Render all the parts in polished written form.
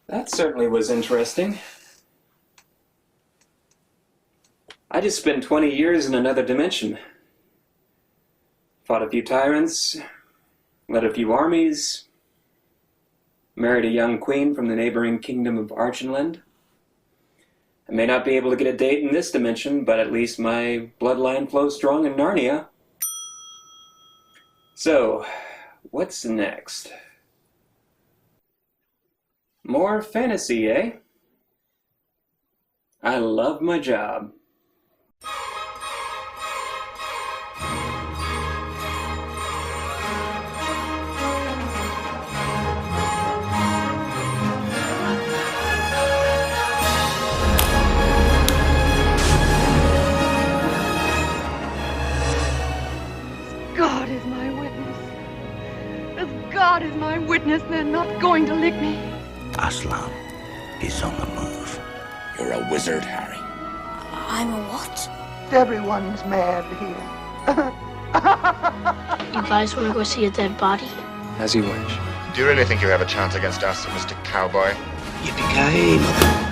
That certainly was interesting. I just spent 20 years in another dimension. Fought a few tyrants, led a few armies, married a young queen from the neighboring kingdom of Archenland. I may not be able to get a date in this dimension, but at least my bloodline flows strong in Narnia. So, what's next? More fantasy, eh? I love my job. God is my witness. As God is my witness, they're not going to lick me. Aslan is on the move. You're a wizard, Harry. I'm a what? Everyone's mad here. You guys want to go see a dead body? As you wish. Do you really think you have a chance against us, Mr. Cowboy? Yippee-ki-yay, mother.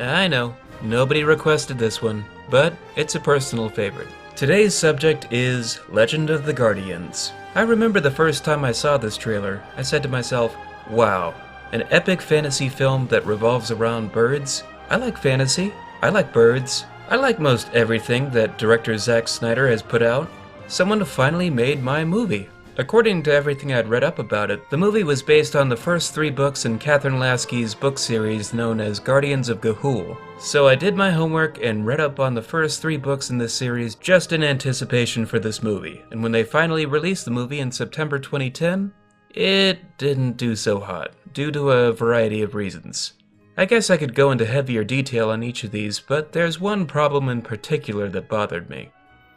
I know, nobody requested this one, but it's a personal favorite. Today's subject is Legend of the Guardians. I remember the first time I saw this trailer, I said to myself, wow, an epic fantasy film that revolves around birds? I like fantasy, I like birds, I like most everything that director Zack Snyder has put out. Someone finally made my movie. According to everything I'd read up about it, the movie was based on the first 3 books in Catherine Lasky's book series known as Guardians of Ga'Hoole. So I did my homework and read up on the first 3 books in this series just in anticipation for this movie, and when they finally released the movie in September 2010, it didn't do so hot, due to a variety of reasons. I guess I could go into heavier detail on each of these, but there's one problem in particular that bothered me.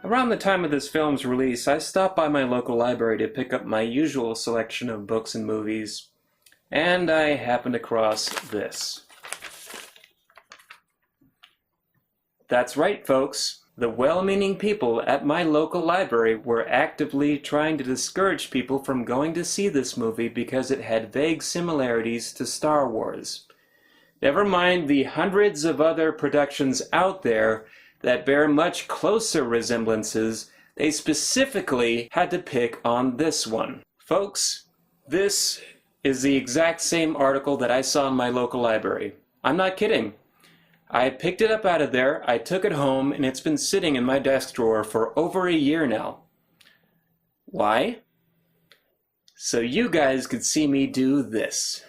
Around the time of this film's release, I stopped by my local library to pick up my usual selection of books and movies, and I happened across this. That's right, folks. The well-meaning people at my local library were actively trying to discourage people from going to see this movie because it had vague similarities to Star Wars. Never mind the hundreds of other productions out there that bear much closer resemblances, they specifically had to pick on this one. Folks, this is the exact same article that I saw in my local library. I'm not kidding. I picked it up out of there, I took it home, and it's been sitting in my desk drawer for over a year now. Why? So you guys could see me do this.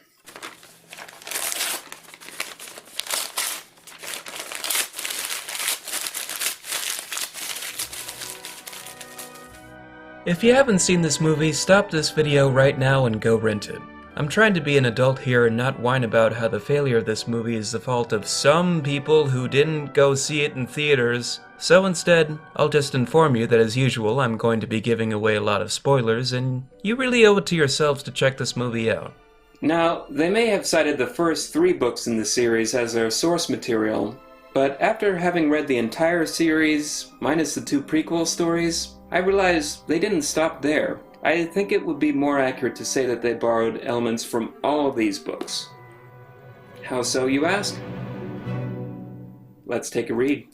If you haven't seen this movie, stop this video right now and go rent it. I'm trying to be an adult here and not whine about how the failure of this movie is the fault of some people who didn't go see it in theaters. So instead, I'll just inform you that as usual I'm going to be giving away a lot of spoilers, and you really owe it to yourselves to check this movie out. Now, they may have cited the first 3 books in the series as their source material, but after having read the entire series, minus the 2 prequel stories, I realized they didn't stop there. I think it would be more accurate to say that they borrowed elements from all of these books. How so, you ask? Let's take a read.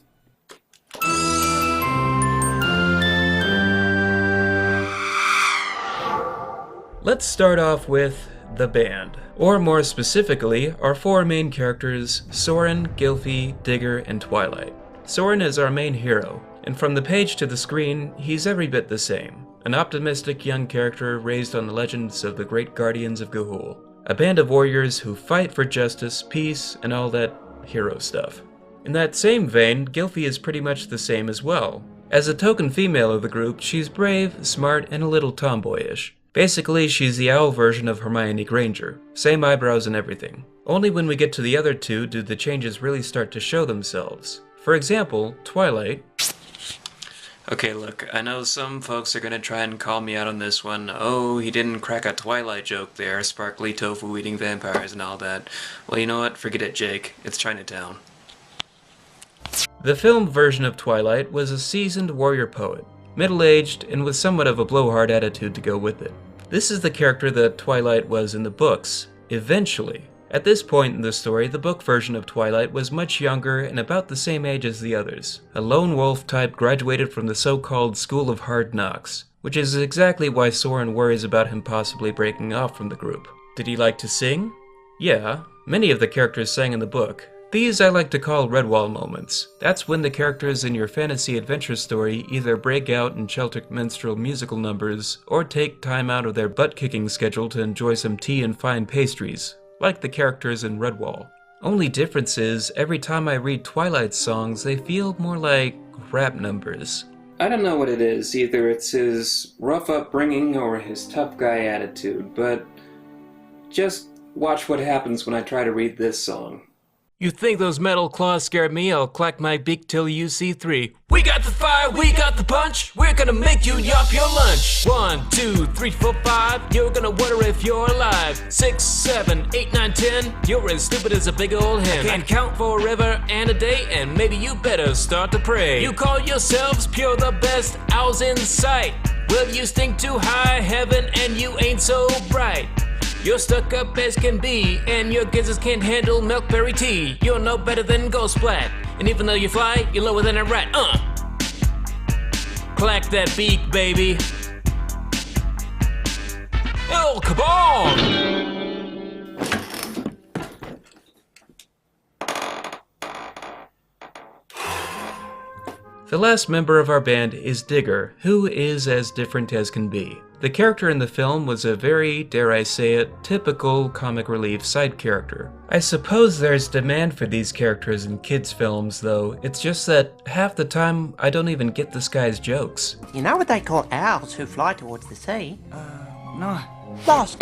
Let's start off with the band, or more specifically, our 4 main characters, Soren, Gylfi, Digger, and Twilight. Soren is our main hero, and from the page to the screen, he's every bit the same. An optimistic young character raised on the legends of the great Guardians of Ga'Hoole. A band of warriors who fight for justice, peace, and all that hero stuff. In that same vein, Gylfi is pretty much the same as well. As a token female of the group, she's brave, smart, and a little tomboyish. Basically, she's the owl version of Hermione Granger. Same eyebrows and everything. Only when we get to the other two do the changes really start to show themselves. For example, Twilight. Okay, look, I know some folks are gonna try and call me out on this one. Oh, he didn't crack a Twilight joke there, sparkly tofu eating vampires and all that. Well, you know what? Forget it, Jake. It's Chinatown. The film version of Twilight was a seasoned warrior poet, middle-aged, and with somewhat of a blowhard attitude to go with it. This is the character that Twilight was in the books, eventually. At this point in the story, the book version of Twilight was much younger and about the same age as the others. A lone wolf type graduated from the so-called School of Hard Knocks, which is exactly why Soren worries about him possibly breaking off from the group. Did he like to sing? Yeah, many of the characters sang in the book. These I like to call Redwall moments. That's when the characters in your fantasy adventure story either break out in Celtic minstrel musical numbers or take time out of their butt-kicking schedule to enjoy some tea and fine pastries, like the characters in Redwall. Only difference is, every time I read Twilight's songs, they feel more like rap numbers. I don't know what it is, either it's his rough upbringing or his tough guy attitude, but just watch what happens when I try to read this song. You think those metal claws scared me? I'll clack my beak till you see three. We got the fire, we got the punch. We're gonna make you yop your lunch. 1, 2, 3, 4, 5. You're gonna wonder if you're alive. 6, 7, 8, 9, 10. You're as stupid as a big old hen. Can't count for a river and a day, and maybe you better start to pray. You call yourselves pure the best owls in sight. Well, you stink too high heaven and you ain't so bright. You're stuck up as can be, and your gizzards can't handle milkberry tea. You're no better than Ghost Splat, and even though you fly, you're lower than a rat. Clack that beak, baby. El Kabong! The last member of our band is Digger, who is as different as can be. The character in the film was a very, dare I say it, typical comic relief side character. I suppose there's demand for these characters in kids' films, though. It's just that half the time I don't even get this guy's jokes. You know what they call owls who fly towards the sea? No. Lost.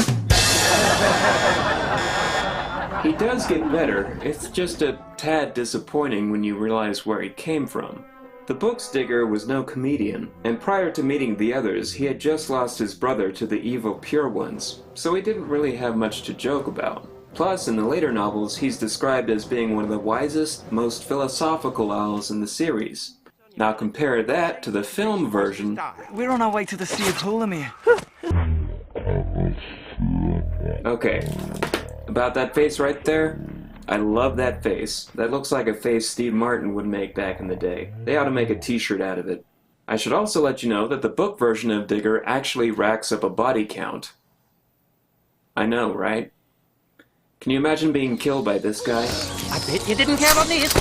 He does get better, it's just a tad disappointing when you realize where he came from. The book's Digger was no comedian, and prior to meeting the others, he had just lost his brother to the evil Pure Ones, so he didn't really have much to joke about. Plus, in the later novels, he's described as being one of the wisest, most philosophical owls in the series. Now compare that to the film version. We're on our way to the Sea of Ptolemy. Okay, about that face right there? I love that face. That looks like a face Steve Martin would make back in the day. They ought to make a t-shirt out of it. I should also let you know that the book version of Digger actually racks up a body count. I know, right? Can you imagine being killed by this guy? I bet you didn't count on this.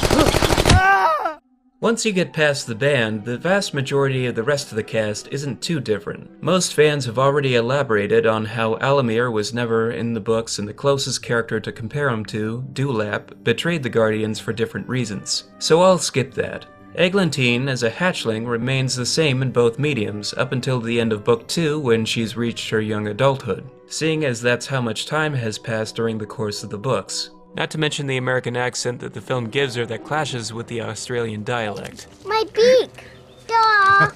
Once you get past the band, the vast majority of the rest of the cast isn't too different. Most fans have already elaborated on how Alamir was never in the books, and the closest character to compare him to, Dewlap, betrayed the Guardians for different reasons. So I'll skip that. Eglantine, as a hatchling, remains the same in both mediums, up until the end of Book 2 when she's reached her young adulthood, seeing as that's how much time has passed during the course of the books. Not to mention the American accent that the film gives her that clashes with the Australian dialect. My beak! Duh!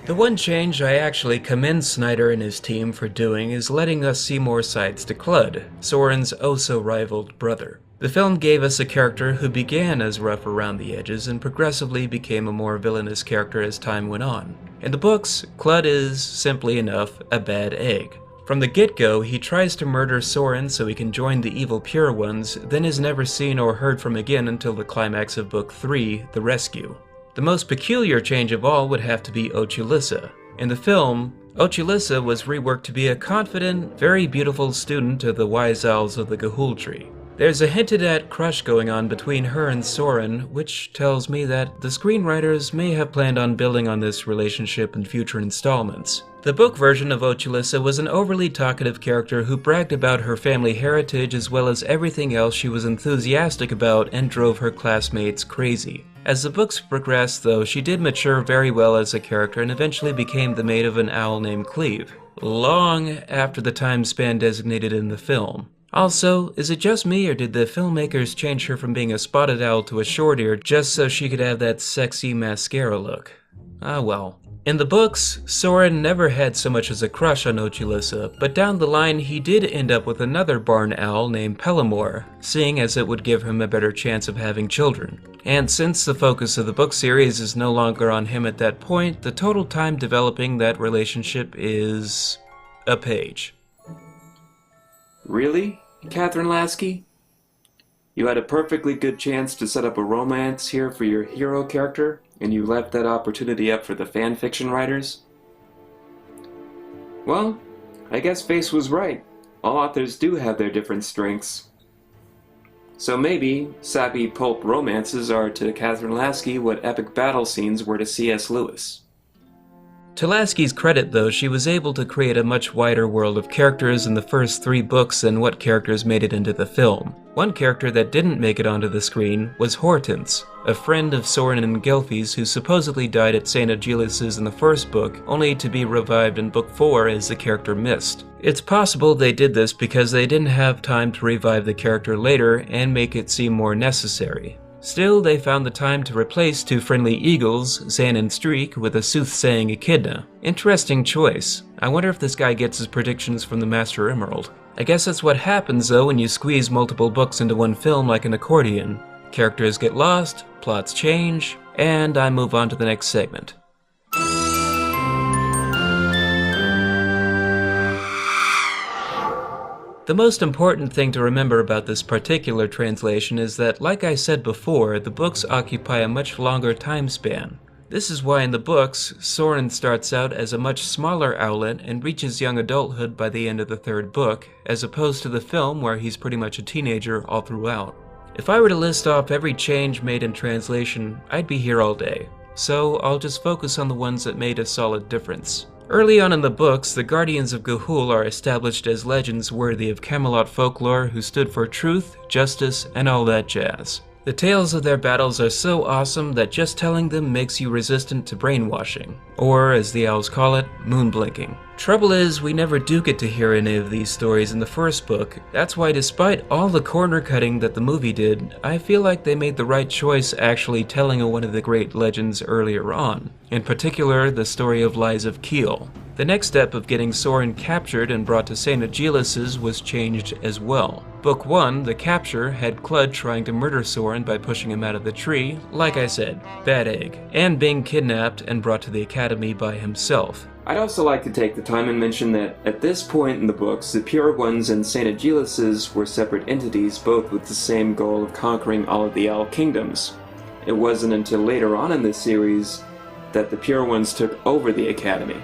The one change I actually commend Snyder and his team for doing is letting us see more sides to Clud, Soren's oh-so-rivaled brother. The film gave us a character who began as rough around the edges and progressively became a more villainous character as time went on. In the books, Clud is, simply enough, a bad egg. From the get-go, he tries to murder Soren so he can join the evil Pure Ones, then is never seen or heard from again until the climax of Book 3, The Rescue. The most peculiar change of all would have to be Ochulissa. In the film, Ochulissa was reworked to be a confident, very beautiful student of the wise owls of the Gahul tree. There's a hinted at crush going on between her and Soren, which tells me that the screenwriters may have planned on building on this relationship in future installments. The book version of Ochulissa was an overly talkative character who bragged about her family heritage as well as everything else she was enthusiastic about and drove her classmates crazy. As the books progressed, though, she did mature very well as a character and eventually became the mate of an owl named Cleve, long after the time span designated in the film. Also, is it just me or did the filmmakers change her from being a spotted owl to a short-eared just so she could have that sexy mascara look? Ah well. In the books, Soren never had so much as a crush on Ochulissa, but down the line he did end up with another barn owl named Pellamore, seeing as it would give him a better chance of having children. And since the focus of the book series is no longer on him at that point, the total time developing that relationship is a page. Really, Catherine Lasky? You had a perfectly good chance to set up a romance here for your hero character, and you left that opportunity up for the fanfiction writers? Well, I guess Face was right. All authors do have their different strengths. So maybe sappy pulp romances are to Catherine Lasky what epic battle scenes were to C.S. Lewis. To Lasky's credit, though, she was able to create a much wider world of characters in the first 3 books than what characters made it into the film. One character that didn't make it onto the screen was Hortense, a friend of Soren and Gelfie's who supposedly died at St. Agilis's in the first book, only to be revived in book 4 as the character Mist. It's possible they did this because they didn't have time to revive the character later and make it seem more necessary. Still, they found the time to replace 2 friendly eagles, Zan and Streak, with a soothsaying echidna. Interesting choice. I wonder if this guy gets his predictions from the Master Emerald. I guess that's what happens though when you squeeze multiple books into one film like an accordion. Characters get lost, plots change, and I move on to the next segment. The most important thing to remember about this particular translation is that, like I said before, the books occupy a much longer time span. This is why in the books, Soren starts out as a much smaller owlet and reaches young adulthood by the end of the 3rd book, as opposed to the film where he's pretty much a teenager all throughout. If I were to list off every change made in translation, I'd be here all day, so I'll just focus on the ones that made a solid difference. Early on in the books, the Guardians of Ga'Hoole are established as legends worthy of Camelot folklore who stood for truth, justice, and all that jazz. The tales of their battles are so awesome that just telling them makes you resistant to brainwashing, or as the owls call it, moonblinking. Trouble is, we never do get to hear any of these stories in the first book. That's why despite all the corner cutting that the movie did, I feel like they made the right choice actually telling one of the great legends earlier on. In particular, the story of Lies of Keel. The next step of getting Soren captured and brought to St. Agilis's was changed as well. Book 1, The Capture, had Clud trying to murder Soren by pushing him out of the tree, like I said, bad egg, and being kidnapped and brought to the academy by himself. I'd also like to take the time and mention that at this point in the books, the Pure Ones and St. Agilis's were separate entities, both with the same goal of conquering all of the Owl Kingdoms. It wasn't until later on in the series that the Pure Ones took over the academy.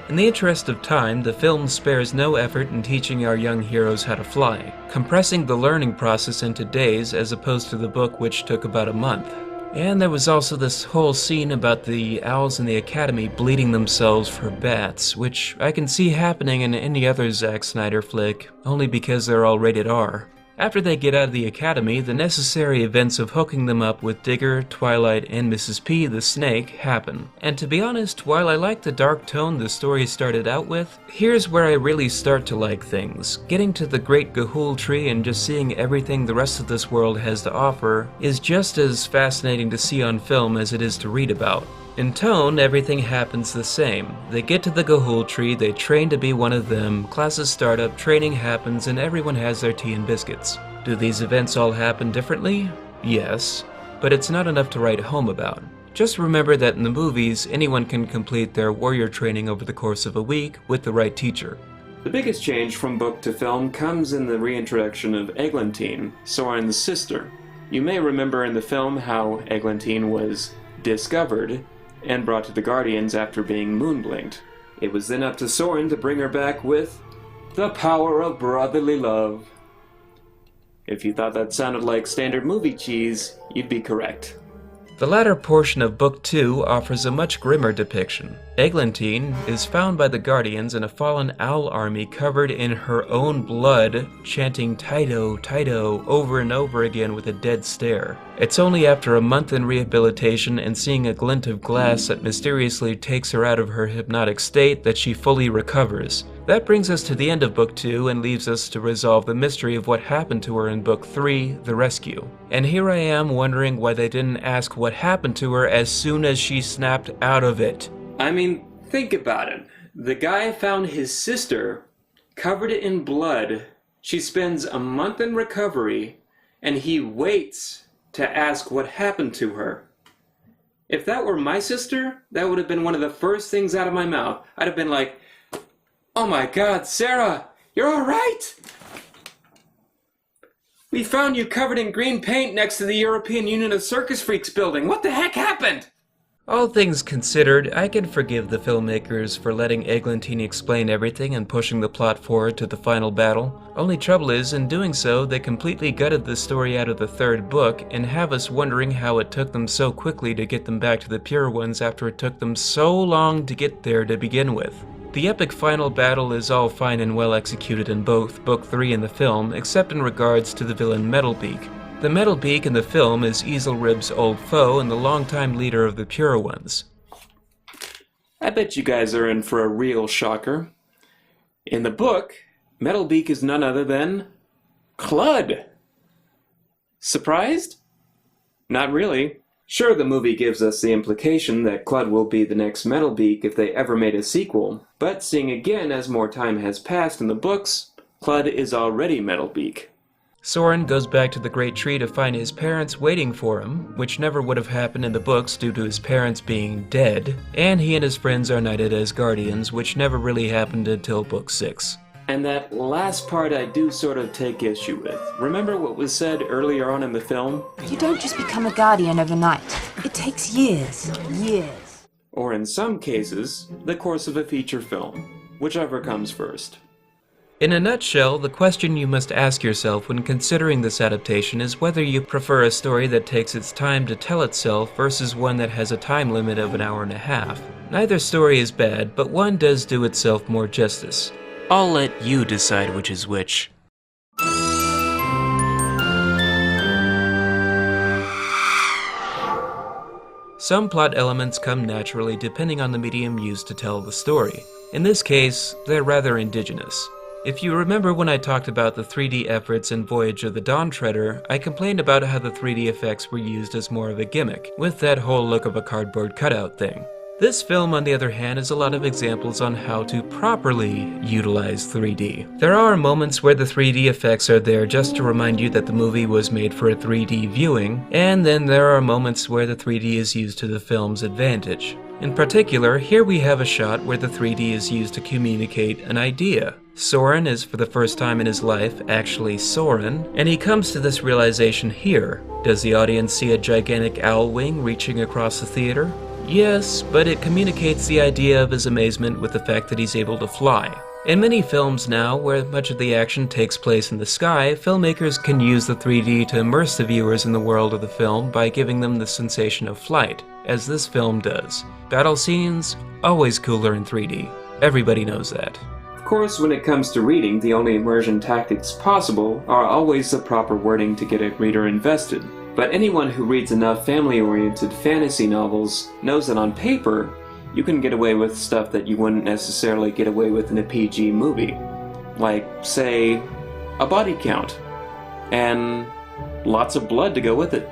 In the interest of time, the film spares no effort in teaching our young heroes how to fly, compressing the learning process into days as opposed to the book which took about a month. And there was also this whole scene about the owls in the academy bleeding themselves for bats, which I can see happening in any other Zack Snyder flick, only because they're all rated R. After they get out of the academy, the necessary events of hooking them up with Digger, Twilight, and Mrs. P the Snake happen. And to be honest, while I like the dark tone the story started out with, here's where I really start to like things. Getting to the Great Ga'Hoole Tree and just seeing everything the rest of this world has to offer is just as fascinating to see on film as it is to read about. In tone, everything happens the same. They get to the Ga'Hoole Tree, they train to be one of them, classes start up, training happens, and everyone has their tea and biscuits. Do these events all happen differently? Yes, but it's not enough to write home about. Just remember that in the movies, anyone can complete their warrior training over the course of a week with the right teacher. The biggest change from book to film comes in the reintroduction of Eglantine, Soren's sister. You may remember in the film how Eglantine was discovered and brought to the Guardians after being moonblinked. It was then up to Soren to bring her back with the power of brotherly love. If you thought that sounded like standard movie cheese, you'd be correct. The latter portion of Book 2 offers a much grimmer depiction. Eglantine is found by the Guardians in a fallen owl army covered in her own blood, chanting "Tydo, Tydo" over and over again with a dead stare. It's only after a month in rehabilitation and seeing a glint of glass that mysteriously takes her out of her hypnotic state that she fully recovers. That brings us to the end of Book 2 and leaves us to resolve the mystery of what happened to her in Book 3, The Rescue. And here I am wondering why they didn't ask what happened to her as soon as she snapped out of it. I mean, think about it. The guy found his sister, covered it in blood. She spends a month in recovery, and he waits to ask what happened to her. If that were my sister, that would have been one of the first things out of my mouth. I'd have been like, "Oh my God, Sarah, you're all right? We found you covered in green paint next to the European Union of Circus Freaks building. What the heck happened?" All things considered, I can forgive the filmmakers for letting Eglantine explain everything and pushing the plot forward to the final battle. Only trouble is, in doing so, they completely gutted the story out of the third book and have us wondering how it took them so quickly to get them back to the pure ones after it took them so long to get there to begin with. The epic final battle is all fine and well executed in both Book 3 and the film, except in regards to the villain Metalbeak. The Metalbeak in the film is Easelrib's old foe and the longtime leader of the Pure Ones. I bet you guys are in for a real shocker. In the book, Metalbeak is none other than Cludd. Surprised? Not really. Sure, the movie gives us the implication that Cludd will be the next Metalbeak if they ever made a sequel, but seeing again as more time has passed in the books, Cludd is already Metalbeak. Soren goes back to the Great Tree to find his parents waiting for him, which never would have happened in the books due to his parents being dead, and he and his friends are knighted as guardians, which never really happened until Book 6. And that last part I do sort of take issue with. Remember what was said earlier on in the film? You don't just become a guardian overnight. It takes years. Years. Or in some cases, the course of a feature film. Whichever comes first. In a nutshell, the question you must ask yourself when considering this adaptation is whether you prefer a story that takes its time to tell itself versus one that has a time limit of an hour and a half. Neither story is bad, but one does do itself more justice. I'll let you decide which is which. Some plot elements come naturally depending on the medium used to tell the story. In this case, they're rather indigenous. If you remember when I talked about the 3D efforts in Voyage of the Dawn Treader, I complained about how the 3D effects were used as more of a gimmick, with that whole look of a cardboard cutout thing. This film, on the other hand, has a lot of examples on how to properly utilize 3D. There are moments where the 3D effects are there just to remind you that the movie was made for a 3D viewing, and then there are moments where the 3D is used to the film's advantage. In particular, here we have a shot where the 3D is used to communicate an idea. Soren is, for the first time in his life, actually Soren, and he comes to this realization here. Does the audience see a gigantic owl wing reaching across the theater? Yes, but it communicates the idea of his amazement with the fact that he's able to fly. In many films now, where much of the action takes place in the sky, filmmakers can use the 3D to immerse the viewers in the world of the film by giving them the sensation of flight, as this film does. Battle scenes, always cooler in 3D. Everybody knows that. Of course, when it comes to reading, the only immersion tactics possible are always the proper wording to get a reader invested. But anyone who reads enough family-oriented fantasy novels knows that on paper, you can get away with stuff that you wouldn't necessarily get away with in a PG movie. Like, say, a body count. And lots of blood to go with it.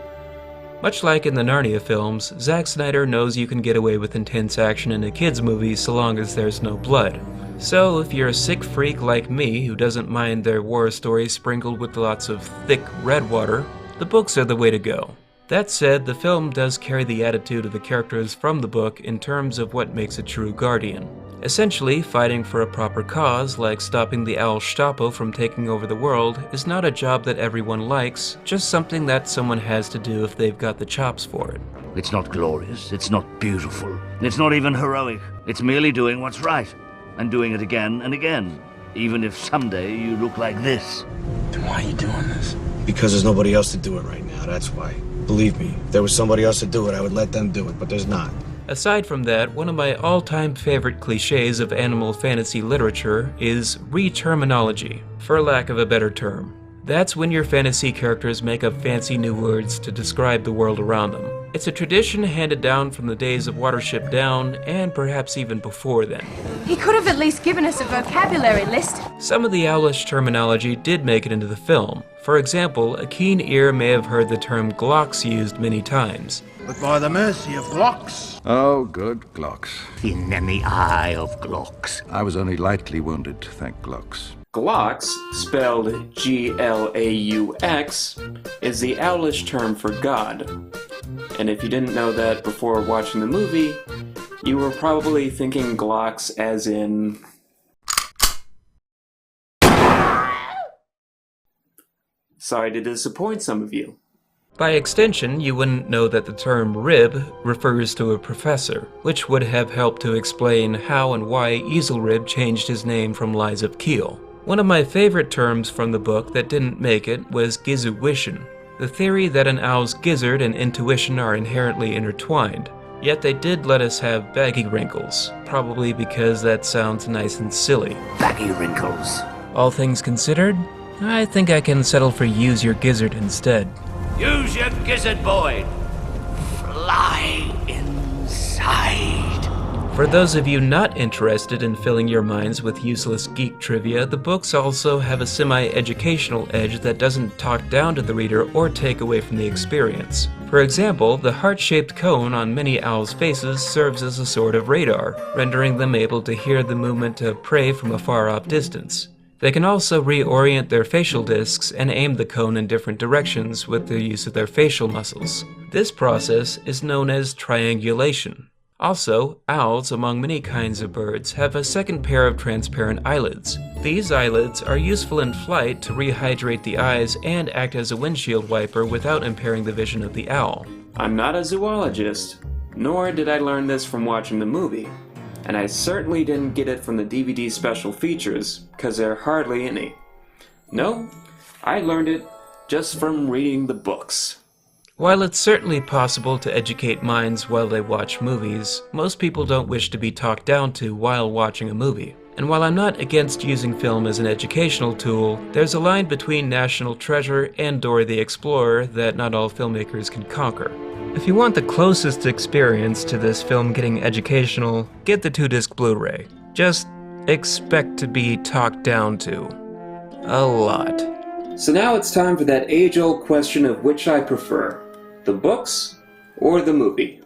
Much like in the Narnia films, Zack Snyder knows you can get away with intense action in a kid's movie so long as there's no blood. So if you're a sick freak like me who doesn't mind their war stories sprinkled with lots of thick red water, the books are the way to go. That said, the film does carry the attitude of the characters from the book in terms of what makes a true guardian. Essentially, fighting for a proper cause, like stopping the Owl Stapo from taking over the world, is not a job that everyone likes, just something that someone has to do if they've got the chops for it. It's not glorious, it's not beautiful, it's not even heroic. It's merely doing what's right, and doing it again and again, even if someday you look like this. Then why are you doing this? Because there's nobody else to do it right now, that's why. Believe me, if there was somebody else to do it, I would let them do it, but there's not. Aside from that, one of my all-time favorite cliches of animal fantasy literature is re-terminology, for lack of a better term. That's when your fantasy characters make up fancy new words to describe the world around them. It's a tradition handed down from the days of Watership Down, and perhaps even before then. He could have at least given us a vocabulary list. Some of the owlish terminology did make it into the film. For example, a keen ear may have heard the term glocks used many times. But by the mercy of Glocks. Oh, good Glocks. In the eye of Glocks. I was only lightly wounded, thank Glocks. Glocks, spelled G-L-A-U-X, is the owlish term for God. And if you didn't know that before watching the movie, you were probably thinking Glocks as in... Sorry to disappoint some of you. By extension, you wouldn't know that the term rib refers to a professor, which would have helped to explain how and why Easelrib changed his name from Lies of Keel. One of my favorite terms from the book that didn't make it was gizuition, the theory that an owl's gizzard and intuition are inherently intertwined. Yet they did let us have baggy wrinkles, probably because that sounds nice and silly. Baggy wrinkles. All things considered, I think I can settle for use your gizzard instead. Use your gizzard, boy. Fly inside. For those of you not interested in filling your minds with useless geek trivia, the books also have a semi-educational edge that doesn't talk down to the reader or take away from the experience. For example, the heart-shaped cone on many owls' faces serves as a sort of radar, rendering them able to hear the movement of prey from a far-off distance. They can also reorient their facial discs and aim the cone in different directions with the use of their facial muscles. This process is known as triangulation. Also, owls, among many kinds of birds, have a second pair of transparent eyelids. These eyelids are useful in flight to rehydrate the eyes and act as a windshield wiper without impairing the vision of the owl. I'm not a zoologist, nor did I learn this from watching the movie. And I certainly didn't get it from the DVD special features, because there are hardly any. No, I learned it just from reading the books. While it's certainly possible to educate minds while they watch movies, most people don't wish to be talked down to while watching a movie. And while I'm not against using film as an educational tool, there's a line between National Treasure and Dora the Explorer that not all filmmakers can conquer. If you want the closest experience to this film getting educational, get the 2-disc Blu-ray. Just expect to be talked down to. A lot. So now it's time for that age-old question of which I prefer, the books or the movie.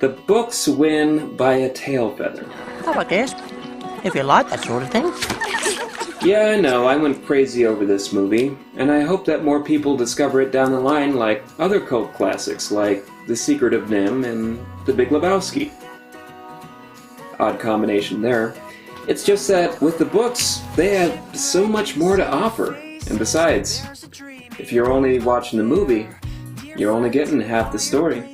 The books win by a tail feather. Oh, I guess. If you like that sort of thing. Yeah, I know, I went crazy over this movie, and I hope that more people discover it down the line like other cult classics like The Secret of Nim and The Big Lebowski. Odd combination there. It's just that with the books, they have so much more to offer. And besides, if you're only watching the movie, you're only getting half the story.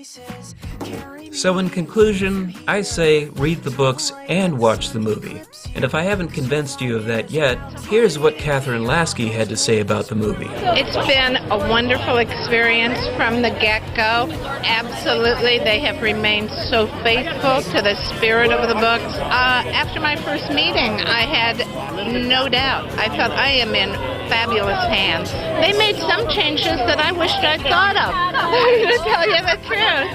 So in conclusion, I say read the books and watch the movie. And if I haven't convinced you of that yet, here's what Catherine Lasky had to say about the movie. It's been a wonderful experience from the get-go. Absolutely, they have remained so faithful to the spirit of the books. After my first meeting, I had no doubt. I thought I am in fabulous hands. They made some changes that I wished I'd thought of, to tell you the truth.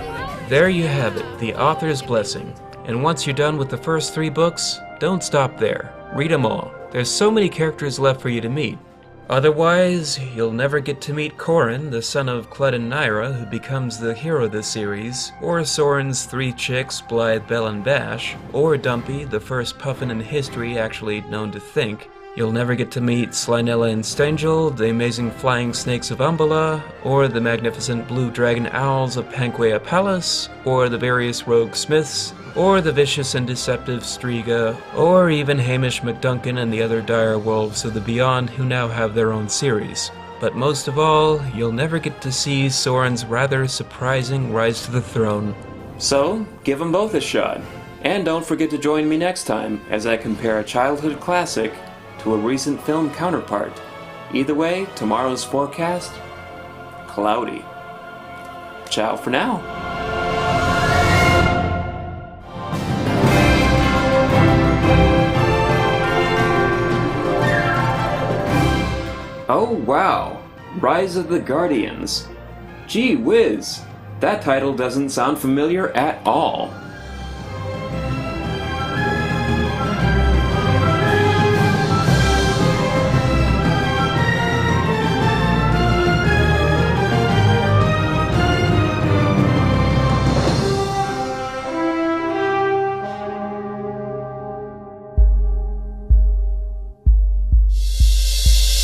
There you have it, the author's blessing. And once you're done with the first 3 books, don't stop there. Read them all. There's so many characters left for you to meet. Otherwise, you'll never get to meet Corin, the son of Clud and Nyra, who becomes the hero of the series, or Soren's 3 chicks, Blythe, Belle, and Bash, or Dumpy, the first puffin in history actually known to think. You'll never get to meet Slynella and Stangel, the amazing flying snakes of Umbala, or the magnificent blue dragon owls of Panquea Palace, or the various rogue smiths, or the vicious and deceptive Striga, or even Hamish McDuncan and the other dire wolves of the Beyond who now have their own series. But most of all, you'll never get to see Soren's rather surprising rise to the throne. So, give them both a shot. And don't forget to join me next time as I compare a childhood classic to a recent film counterpart. Either way, tomorrow's forecast, cloudy. Ciao for now. Oh wow, Rise of the Guardians. Gee whiz, that title doesn't sound familiar at all.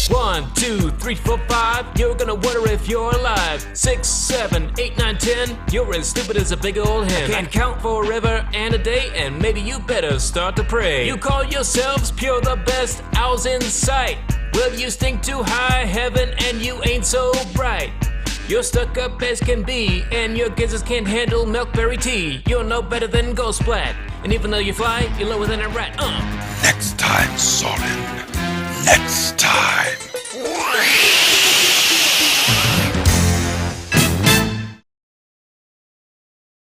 One, 2, 3, 4, 5, you're gonna wonder if you're alive. 6, 7, 8, 9, 10, you're as stupid as a big old hen. I can't count forever and a day, and maybe you better start to pray. You call yourselves pure the best owls in sight. Well, you stink too high heaven and you ain't so bright. You're stuck up as can be, and your gizzards can't handle milkberry tea. You're no better than Ghost Splat, and even though you fly, you're lower than a rat. Next time, Soren. Next time.